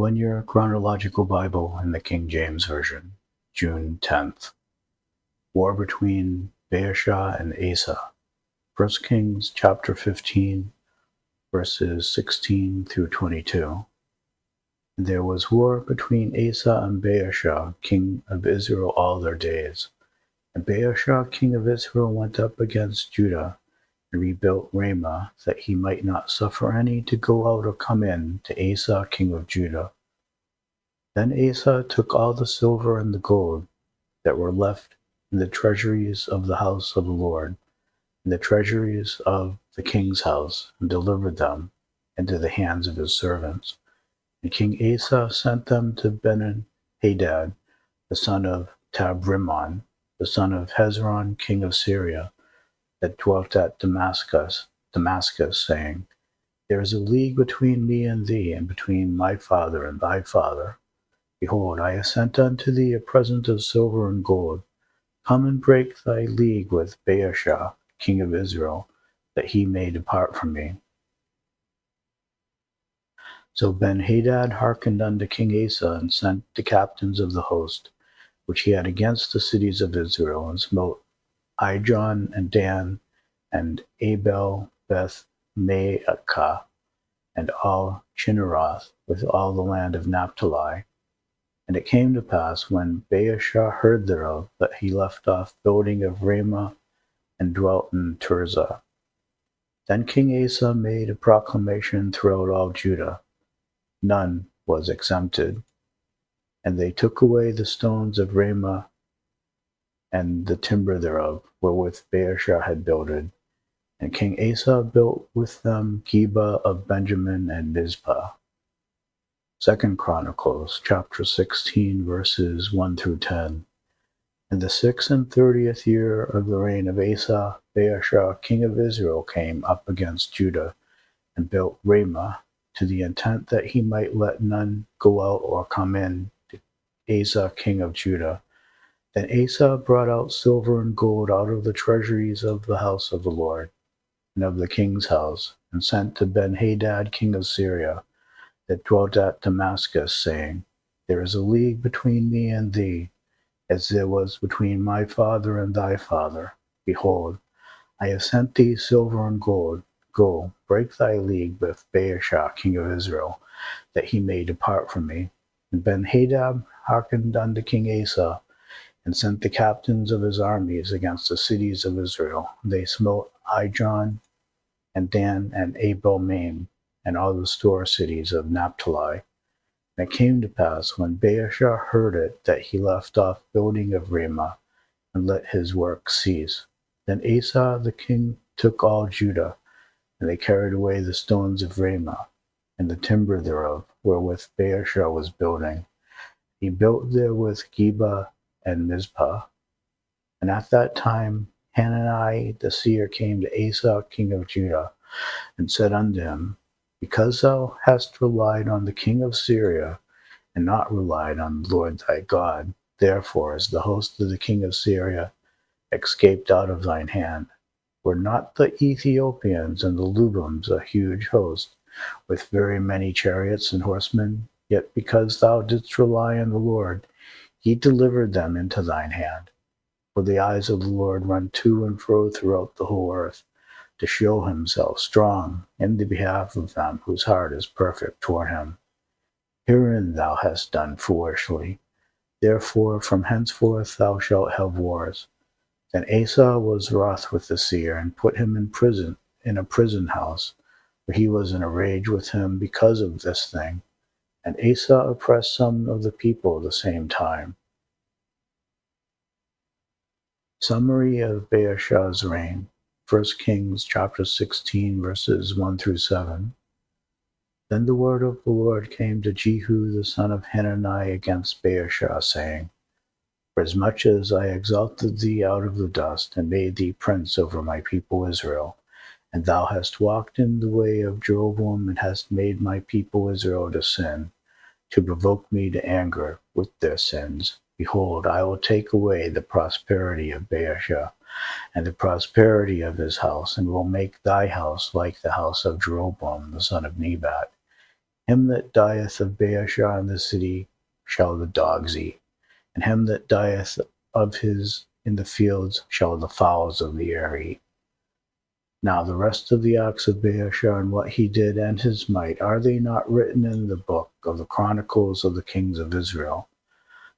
In your Chronological Bible in the King James Version, June 10th. War between Baasha and Asa. 1 Kings chapter 15, verses 16 through 22. And there was war between Asa and Baasha, king of Israel, all their days. And Baasha, king of Israel, went up against Judah and rebuilt Ramah, that he might not suffer any to go out or come in to Asa, king of Judah. Then Asa took all the silver and the gold that were left in the treasuries of the house of the Lord, and the treasuries of the king's house, and delivered them into the hands of his servants. And King Asa sent them to Ben-Hadad, the son of Tabrimon, the son of Hezron, king of Syria, that dwelt at Damascus, saying, There is a league between me and thee, and between my father and thy father. Behold, I have sent unto thee a present of silver and gold. Come and break thy league with Baasha, king of Israel, that he may depart from me. So Ben-Hadad hearkened unto King Asa, and sent the captains of the host, which he had against the cities of Israel, and smote Ijon and Dan, and Abel Beth-Maacah, and all Chinneroth, with all the land of Naphtali. And it came to pass, when Baasha heard thereof, that he left off building of Ramah, and dwelt in Tirzah. Then King Asa made a proclamation throughout all Judah. None was exempted. And they took away the stones of Ramah, and the timber thereof, wherewith Baasha had builded. And King Asa built with them Geba of Benjamin and Mizpah. 2 Chronicles chapter 16, verses 1 through 10. In the 36th year of the reign of Asa, Baasha, king of Israel, came up against Judah, and built Ramah, to the intent that he might let none go out or come in to Asa, king of Judah. Then Asa brought out silver and gold out of the treasuries of the house of the Lord, and of the king's house, and sent to Ben-Hadad, king of Syria, that dwelt at Damascus, saying, There is a league between me and thee, as there was between my father and thy father. Behold, I have sent thee silver and gold. Go, break thy league with Baasha, king of Israel, that he may depart from me. And Ben-Hadad hearkened unto King Asa, and sent the captains of his armies against the cities of Israel. They smote Ijon and Dan and Abel-Maim, and all the store cities of Naphtali. And it came to pass, when Baasha heard it, that he left off building of Ramah, and let his work cease. Then Asa the king took all Judah, and they carried away the stones of Ramah, and the timber thereof, wherewith Baasha was building. He built therewith Geba and Mizpah. And at that time Hanani the seer came to Asa king of Judah, and said unto him, Because thou hast relied on the king of Syria, and not relied on the Lord thy God, therefore is the host of the king of Syria escaped out of thine hand. Were not the Ethiopians and the Lubims a huge host, with very many chariots and horsemen? Yet because thou didst rely on the Lord, he delivered them into thine hand. For the eyes of the Lord run to and fro throughout the whole earth, to show himself strong in the behalf of them whose heart is perfect toward him. Herein thou hast done foolishly. Therefore from henceforth thou shalt have wars. Then Asa was wroth with the seer, and put him in prison, in a prison house, for he was in a rage with him because of this thing. And Asa oppressed some of the people at the same time. Summary of Baasha's reign. 1 Kings chapter 16, verses 1 through 7. Then the word of the Lord came to Jehu the son of Hanani against Baasha, saying, Forasmuch as I exalted thee out of the dust, and made thee prince over my people Israel, and thou hast walked in the way of Jeroboam, and hast made my people Israel to sin, to provoke me to anger with their sins, behold, I will take away the prosperity of Baasha, and the prosperity of his house, and will make thy house like the house of Jeroboam the son of Nebat. Him that dieth of Baasha in the city shall the dogs eat, and him that dieth of his in the fields shall the fowls of the air eat. Now the rest of the acts of Baasha and what he did and his might, are they not written in the book of the Chronicles of the kings of Israel?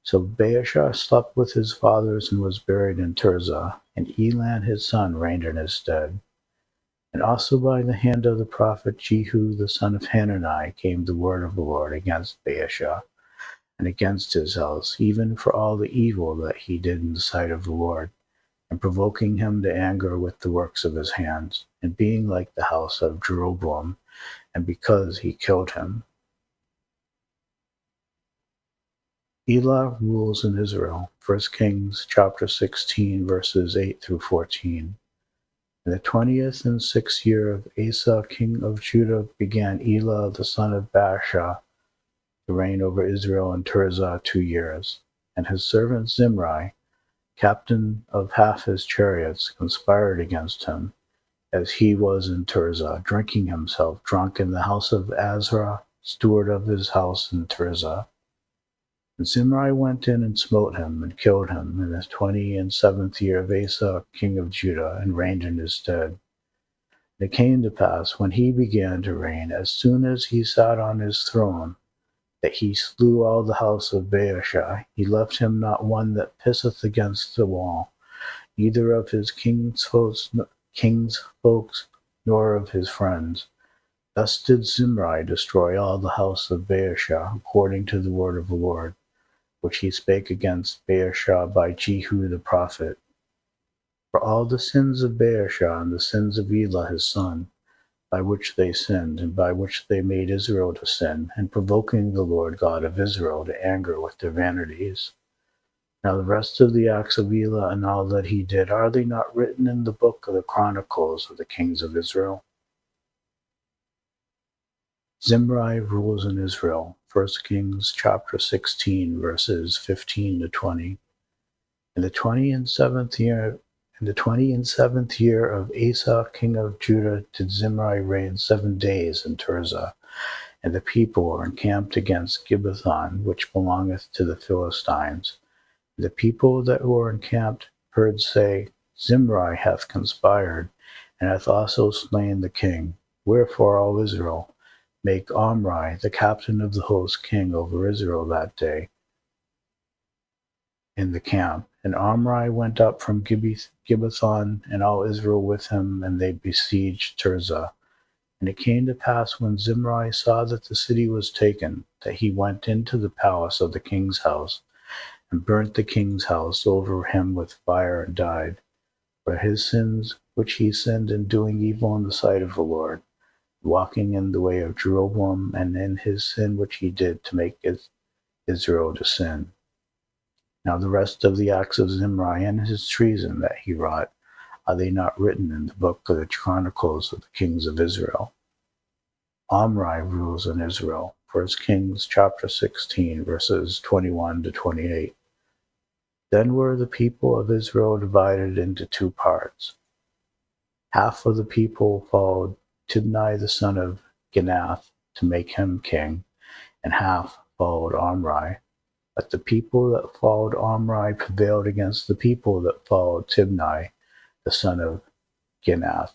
So Baasha slept with his fathers and was buried in Tirzah, and Elan his son reigned in his stead. And also by the hand of the prophet Jehu the son of Hanani came the word of the Lord against Baasha and against his house, even for all the evil that he did in the sight of the Lord, and provoking him to anger with the works of his hands, and being like the house of Jeroboam, and because he killed him. Elah rules in Israel. 1 Kings chapter 16, verses 8 through 14. In the 20th and 6th year of Asa king of Judah began Elah the son of Baasha to reign over Israel in Tirzah 2 years. And his servant Zimri, captain of half his chariots, conspired against him, as he was in Tirzah, drinking himself drunk in the house of Azra, steward of his house in Tirzah. And Zimri went in and smote him, and killed him in the 27th year of Asa king of Judah, and reigned in his stead. And it came to pass, when he began to reign, as soon as he sat on his throne, that he slew all the house of Baasha. He left him not one that pisseth against the wall, neither of his king's folks, nor of his friends. Thus did Zimri destroy all the house of Baasha, according to the word of the Lord, which he spake against Baasha by Jehu the prophet. For all the sins of Baasha and the sins of Elah his son, by which they sinned, and by which they made Israel to sin, and provoking the Lord God of Israel to anger with their vanities. Now the rest of the acts of Elah and all that he did, are they not written in the book of the Chronicles of the kings of Israel? Zimri rules in Israel. 1 Kings chapter 16, verses 15 to 20. In the 27th year of Asa king of Judah did Zimri reign 7 days in Tirzah, and the people were encamped against Gibbethon, which belongeth to the Philistines. The people that were encamped heard say, Zimri hath conspired, and hath also slain the king. Wherefore all Israel make Omri, the captain of the host, king over Israel that day in the camp. And Omri went up from Gibbethon, and all Israel with him, and they besieged Tirzah. And it came to pass, when Zimri saw that the city was taken, that he went into the palace of the king's house, and burnt the king's house over him with fire, and died, for his sins which he sinned in doing evil in the sight of the Lord, walking in the way of Jeroboam, and in his sin which he did to make Israel to sin. Now the rest of the acts of Zimri and his treason that he wrought, are they not written in the book of the Chronicles of the kings of Israel? Omri rules in Israel. 1 Kings chapter 16, verses 21 to 28. Then were the people of Israel divided into 2 parts. Half of the people followed Tibni the son of Ginath to make him king, and half followed Omri. But the people that followed Omri prevailed against the people that followed Tibni the son of Ginath.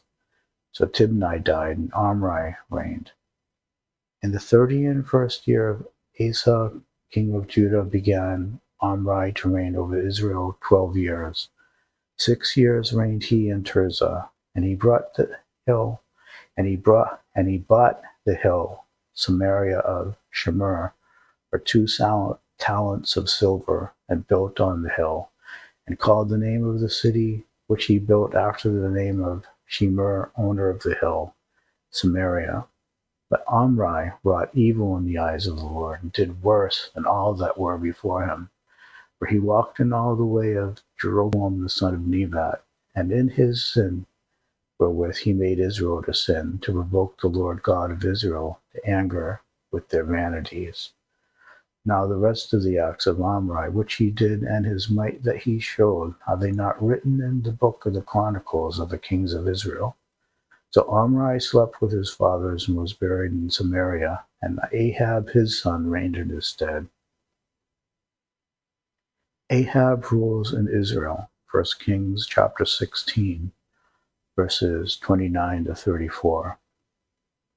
So Tibni died, and Omri reigned. In the 31st year of Asa king of Judah began Omri to reign over Israel 12 years. 6 years reigned he in Tirzah, and he bought the hill Samaria of Shemer for 2 talents of silver, and built on the hill, and called the name of the city which he built after the name of Shemer, owner of the hill, Samaria. But Omri wrought evil in the eyes of the Lord, and did worse than all that were before him. For he walked in all the way of Jeroboam the son of Nebat, and in his sin wherewith he made Israel to sin, to provoke the Lord God of Israel to anger with their vanities. Now the rest of the acts of Omri, which he did, and his might that he showed, are they not written in the book of the Chronicles of the kings of Israel? So Omri slept with his fathers and was buried in Samaria, and Ahab his son reigned in his stead. Ahab rules in Israel. 1 Kings chapter 16, verses 29 to 34.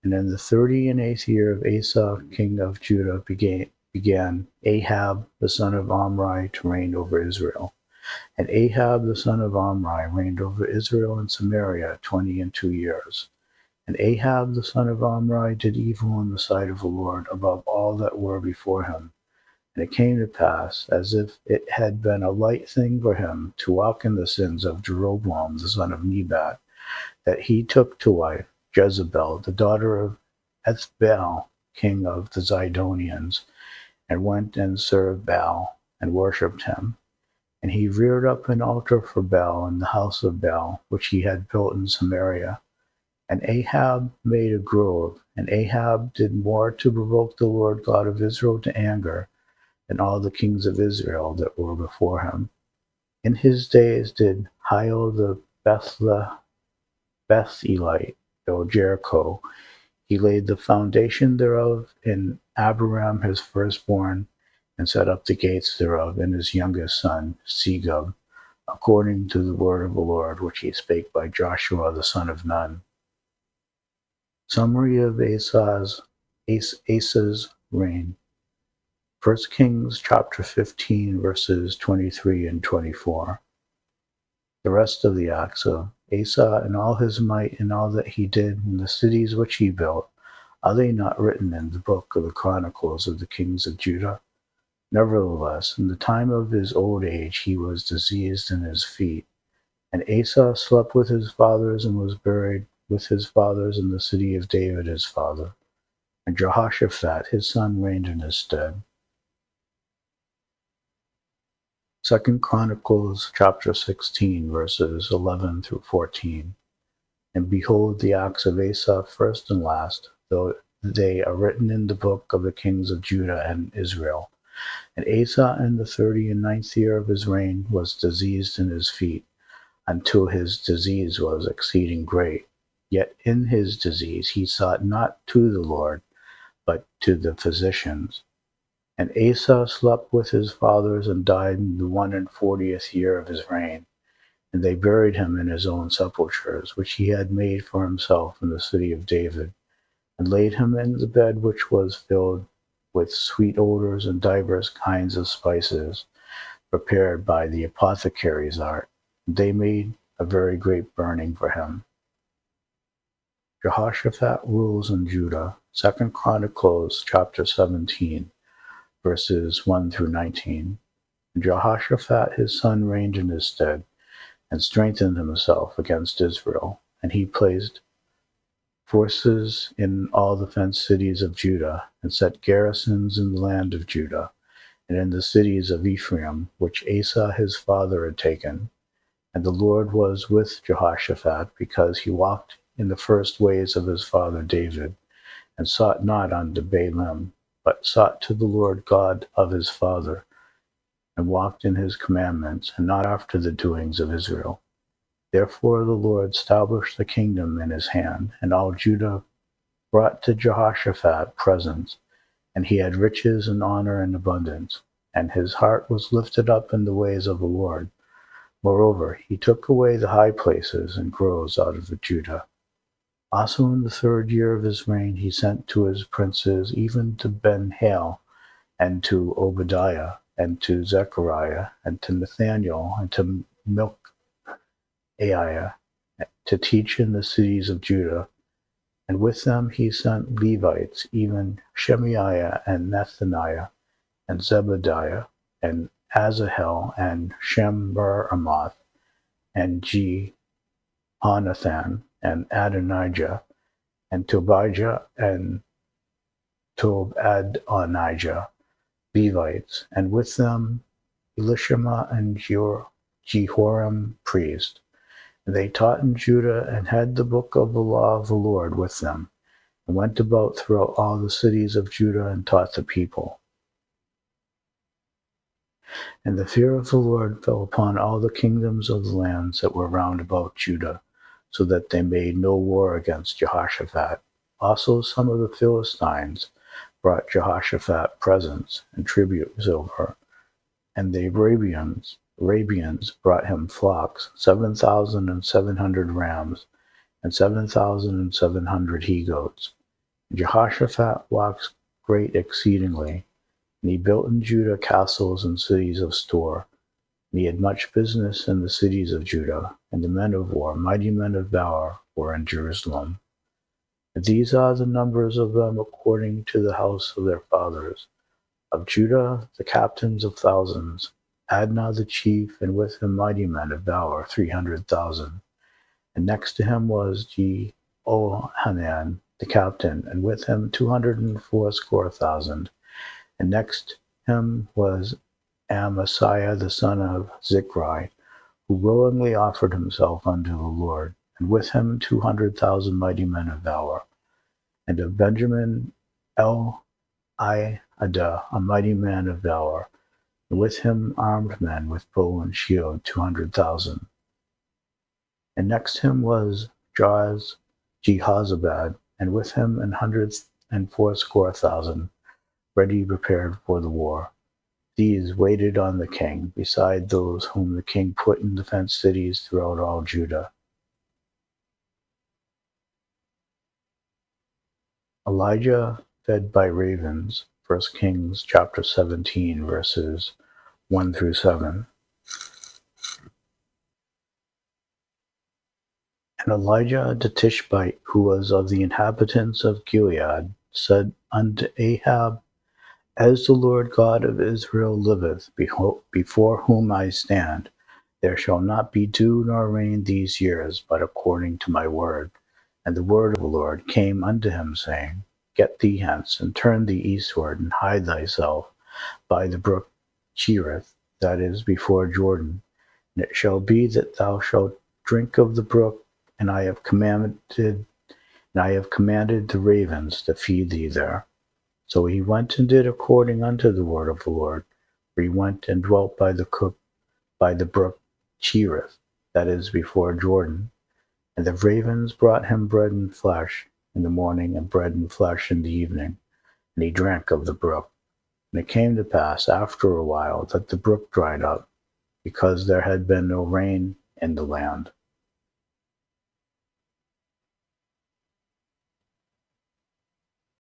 And in the 38th year of Asa, king of Judah, began Ahab the son of Omri to reign over Israel. And Ahab the son of Omri reigned over Israel and Samaria 22 years. And Ahab the son of Omri did evil in the sight of the Lord above all that were before him. And it came to pass, as if it had been a light thing for him to walk in the sins of Jeroboam the son of Nebat, that he took to wife Jezebel, the daughter of Ethbaal, king of the Zidonians, and went and served Baal, and worshipped him. And he reared up an altar for Baal in the house of Baal, which he had built in Samaria. And Ahab made a grove, and Ahab did more to provoke the Lord God of Israel to anger than all the kings of Israel that were before him. In his days did Hiel the Bethelite build Jericho. He laid the foundation thereof in Abiram his firstborn, and set up the gates thereof in his youngest son Segub, according to the word of the Lord which he spake by Joshua the son of Nun. Summary of Asa's reign. 1 Kings chapter 15, verses 23 and 24. The rest of the acts of Asa and all his might and all that he did in the cities which he built, are they not written in the book of the Chronicles of the kings of Judah? Nevertheless, in the time of his old age he was diseased in his feet. And Asa slept with his fathers and was buried with his fathers in the city of David his father. And Jehoshaphat his son reigned in his stead. 2 Chronicles chapter 16, verses 11 through 14. And behold, the acts of Asa first and last, though they are written in the book of the kings of Judah and Israel. And Asa in the 39th year of his reign was diseased in his feet, until his disease was exceeding great. Yet in his disease he sought not to the Lord, but to the physicians. And Asa slept with his fathers and died in the 41st year of his reign. And they buried him in his own sepulchres, which he had made for himself in the city of David, and laid him in the bed which was filled with sweet odors and divers kinds of spices, prepared by the apothecary's art. They made a very great burning for him. Jehoshaphat rules in Judah. 2 Chronicles chapter 17, verses 1 through 19. And Jehoshaphat his son reigned in his stead, and strengthened himself against Israel. And he placed forces in all the fenced cities of Judah, and set garrisons in the land of Judah, and in the cities of Ephraim, which Asa his father had taken. And the Lord was with Jehoshaphat, because he walked in the first ways of his father David, and sought not unto Baalim, but sought to the Lord God of his father, and walked in his commandments, and not after the doings of Israel. Therefore the Lord established the kingdom in his hand, and all Judah brought to Jehoshaphat presents, and he had riches and honor and abundance, and his heart was lifted up in the ways of the Lord. Moreover, he took away the high places and groves out of Judah. Also in the 3rd year of his reign he sent to his princes, even to Ben-Hail, and to Obadiah, and to Zechariah, and to Nathaniel, and to Micaiah, to teach in the cities of Judah. And with them he sent Levites, even Shemaiah, and Nethaniah, and Zebediah, and Asahel, and Shemiramoth, and Jehonathan, and Adonijah, and Tobijah, and Tobadonijah, Levites, and with them Elishama and Jehoram priest. And they taught in Judah, and had the book of the law of the Lord with them, and went about throughout all the cities of Judah, and taught the people. And the fear of the Lord fell upon all the kingdoms of the lands that were round about Judah, so that they made no war against Jehoshaphat. Also some of the Philistines brought Jehoshaphat presents and tribute silver, and the Arabians brought him flocks, 7,700 rams, and 7,700 he-goats. Jehoshaphat waxed great exceedingly, and he built in Judah castles and cities of store. And he had much business in the cities of Judah, and the men of war, mighty men of valor, were in Jerusalem. And these are the numbers of them according to the house of their fathers. Of Judah, the captains of thousands, Adnah the chief, and with him mighty men of valor, 300,000. And next to him was Jehohanan the captain, and with him 280,000. And next him was Amasiah the son of Zichri, who willingly offered himself unto the Lord, and with him 200,000 mighty men of valor. And of Benjamin Eliada, a mighty man of valor, and with him armed men with bow and shield, 200,000. And next him was Jehozabad, and with him 180,000, ready prepared for the war. These waited on the king, beside those whom the king put in the fenced cities throughout all Judah. Elijah fed by ravens, 1 Kings chapter 17, verses 1 through 7. And Elijah the Tishbite, who was of the inhabitants of Gilead, said unto Ahab, As the Lord God of Israel liveth, before whom I stand, there shall not be dew nor rain these years, but according to my word. And the word of the Lord came unto him, saying, Get thee hence, and turn thee eastward, and hide thyself by the brook Cherith, that is before Jordan. And it shall be that thou shalt drink of the brook, and I have commanded the ravens to feed thee there. So he went and did according unto the word of the Lord, for he went and dwelt by the brook Cherith, that is before Jordan. And the ravens brought him bread and flesh in the morning, and bread and flesh in the evening, and he drank of the brook. And it came to pass after a while that the brook dried up, because there had been no rain in the land.